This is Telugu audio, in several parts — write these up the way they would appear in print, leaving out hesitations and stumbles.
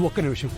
ఒక్క నిమిషం.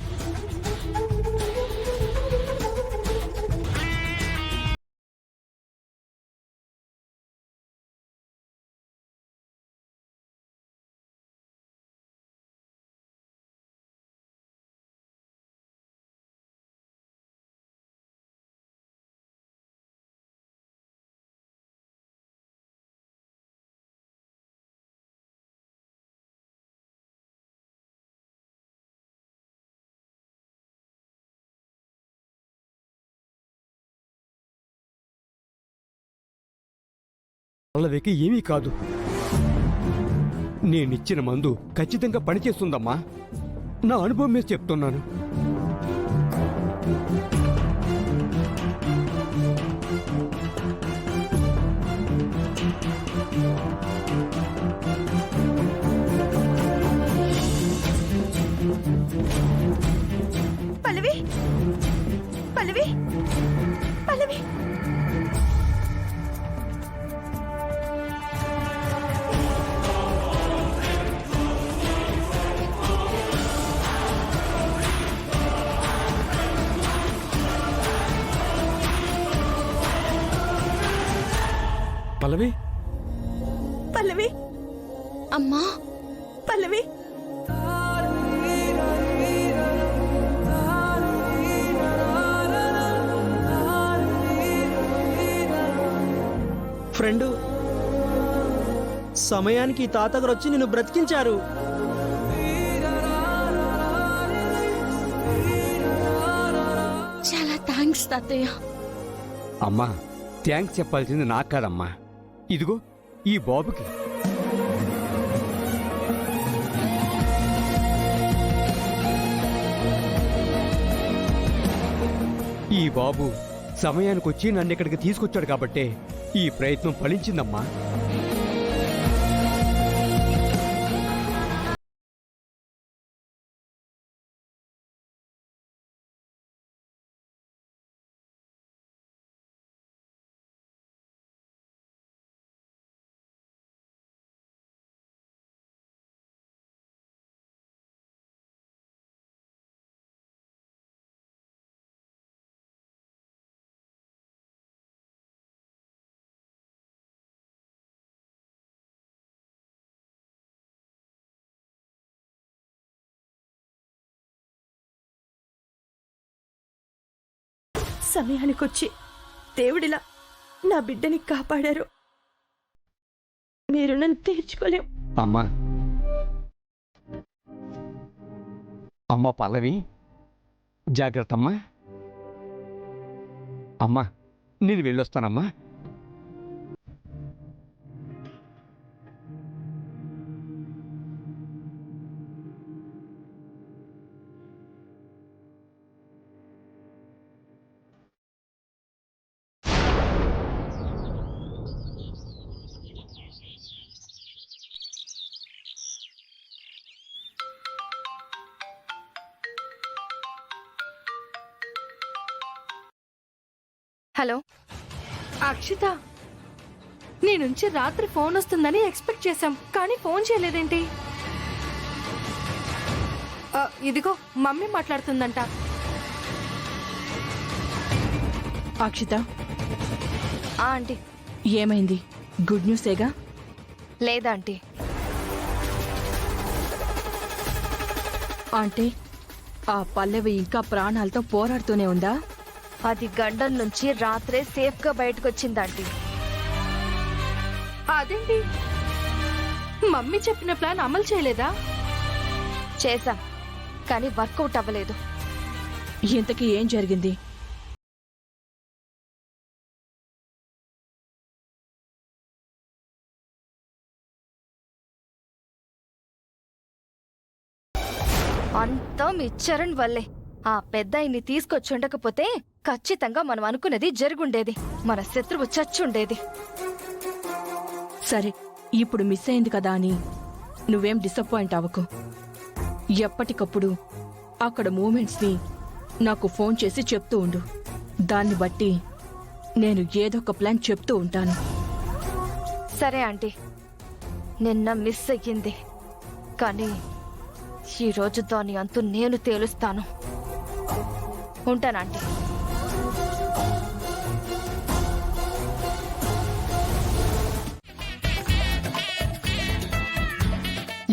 పల్లవికి ఏమీ కాదు. నేనిచ్చిన మందు ఖచ్చితంగా పనిచేస్తుందమ్మా. నా అనుభవం మీద చెప్తున్నాను. పల్లవి, పల్లవి, పల్లవి. పల్లవి, పల్లవి, అమ్మా పల్లవి. ఫ్రెండు, సమయానికి తాతగారు వచ్చి నిన్ను బ్రతికించారు. చాలా థ్యాంక్స్ తాతయ్య. అమ్మా థ్యాంక్స్ చెప్పాల్సింది నాకు కాదమ్మా, ఇదిగో ఈ బాబుకి. ఈ బాబు సమయానికి వచ్చి నన్ను ఇక్కడికి తీసుకొచ్చాడు కాబట్టే ఈ ప్రయత్నం ఫలించిందమ్మా. సమయానికొచ్చి దేవుడిలా నా బిడ్డని కాపాడారు. మీరు నన్ను తీర్చుకోలేం. అమ్మా, అమ్మ పల్లవి జాగ్రత్త అమ్మా. అమ్మా నేను వెళ్ళొస్తానమ్మా. హలో అక్షిత, నీ నుంచి రాత్రి ఫోన్ వస్తుందని ఎక్స్పెక్ట్ చేశాం, కానీ ఫోన్ చేయలేదేంటి? ఇదిగో మమ్మీ మాట్లాడుతుందంట. అక్షిత, ఆంటీ. ఏమైంది? గుడ్ న్యూసేగా? లేదా ఆంటీ. అంటే ఆ పల్లవి ఇంకా ప్రాణాలతో పోరాడుతూనే ఉందా? అది గండం నుంచి రాత్రే సేఫ్ గా బయటకు వచ్చిందంటీ. అదేంటి, మమ్మీ చెప్పిన ప్లాన్ అమలు చేయలేదా? చేశాం, కానీ వర్కౌట్ అవ్వలేదు. ఇంతకీ ఏం జరిగింది? అంతా మీ చరణ్ వల్లే. ఆ పెద్దాయిని తీసుకొచ్చి ఉండకపోతే ఖచ్చితంగా మనం అనుకునేది జరుగుండేది. మన శత్రువు చచ్చుండేది. సరే, ఇప్పుడు మిస్ అయింది కదా అని నువ్వేం డిసప్పాయింట్ అవ్వకు. ఎప్పటికప్పుడు అక్కడ మూమెంట్స్ ని నాకు ఫోన్ చేసి చెప్తూ ఉండు. దాన్ని బట్టి నేను ఏదో ఒక ప్లాన్ చెప్తూ ఉంటాను. సరే ఆంటీ, నిన్న మిస్ అయ్యింది, కానీ ఈ రోజు దాని అంతు నేను తేలుస్తాను. ఉంటానంటే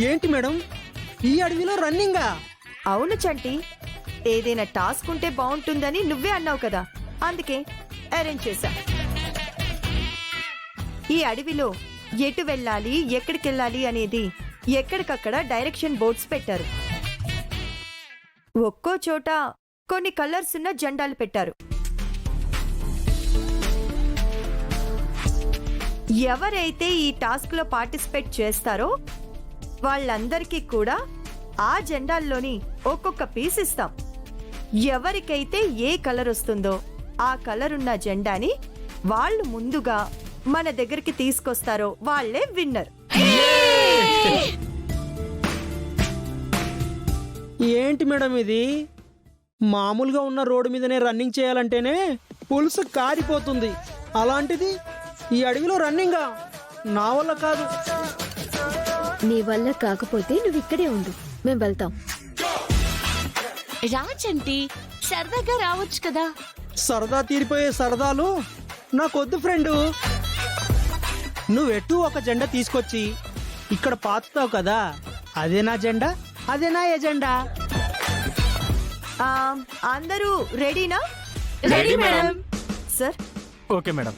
ఏంటి మేడం ఈ అడవిలో రన్నింగా? అవును చంటి, ఏదైనా టాస్క్ ఉంటే బాగుంటుందని నువ్వే అన్నావు కదా, అందుకే అరేంజ్ చేశా. ఈ అడవిలో ఎటు వెళ్ళాలి, ఎక్కడికి వెళ్ళాలి అనేది ఎక్కడికక్కడ డైరెక్షన్ బోర్డ్స్ పెట్టారు. ఒక్కో చోట కొన్ని కలర్స్ ఉన్న జెండాలు పెట్టారు. ఎవరైతే ఈ టాస్క్ లో పార్టిసిపేట్ చేస్తారో వాళ్ళందరికీ కూడా ఆ జెండాల్లోని ఒక్కొక్క పీస్ ఇస్తాం. ఎవరికైతే ఏ కలర్ వస్తుందో ఆ కలర్ ఉన్న జెండాని వాళ్ళు ముందుగా మన దగ్గరికి తీసుకొస్తారో వాళ్ళే విన్నర్. ఏంటి మేడం ఇది? మామూలుగా ఉన్న రోడ్డు మీదనే రన్నింగ్ చేయాలంటేనే పులుసు కారిపోతుంది, అలాంటిది ఈ అడవిలో రన్నింగా? నా వల్ల కాదు. నీ వల్ల కాకపోతే నువ్వు ఇక్కడే ఉండు, మేం వెళ్తాం. రాజంటి సరదాగా రావచ్చు కదా. సరదా తీరిపోయే సరదాలు నాకొద్దు ఫ్రెండు. నువ్వెట్టు ఒక జెండా తీసుకొచ్చి ఇక్కడ పాతుతావు కదా, అదే నా జెండా, అదే నా ఎజెండా. అందరూ రెడీనా? Ready madam. Sir, okay madam.